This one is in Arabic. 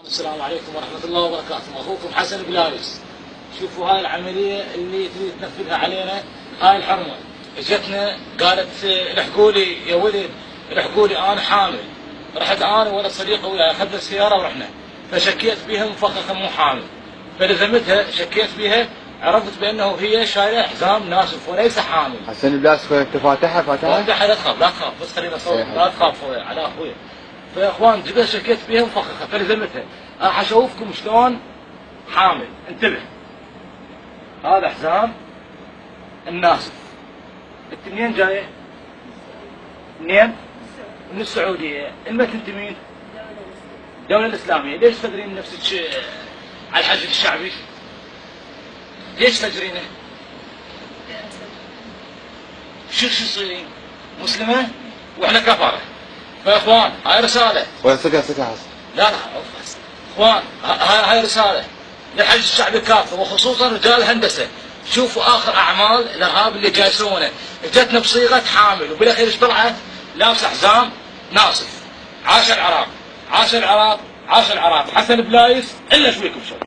السلام عليكم ورحمة الله وبركاته. أخوكم حسن بلايس. شوفوا هاي العملية اللي تريد تنفذها علينا، هاي الحرمة اجتنا قالت الحقوا لي يا ولد، الحقوا لي أنا حامل. رحت أنا ولا صديقة وياي أخذنا السيارة ورحنا، فشكيت بها مفخخة مو حامل، فلزمتها شكيت بها، عرفت بأنه هي شايلة حزام ناسف وليس حامل. حسن بلايس فاتحها فاتحها. لا تخاف لا تخاف، بس خلينا نصور، لا تخاف على أخويا. فيا اخوان جدا شكيت بيها مفخخه فلزمتها. راح اشوفكم شلون حامل. انتبه، هذا حزام الناسف. انت منين جايه؟ منين؟ من السعوديه. المت انت مين؟ الدوله الاسلاميه. ليش تدرين نفسك على الحشد الشعبي؟ ليش تجرينه؟ شو تصيرين؟ مسلمه؟ واحنا كفره. فيا اخوان هاي رساله. ولا سكع حسن. لا اخوان، هاي رساله للحج الشعبي كافه وخصوصا رجال الهندسه. شوفوا اخر اعمال الارهاب اللي جاي يسوونه، اجتنا بصيغه حامل وبالاخير ايش طلعت؟ لابسه حزام ناصف. عاش العراق، عاش العراق، عاش العراق. حسن بلايس الا شويكم شوي.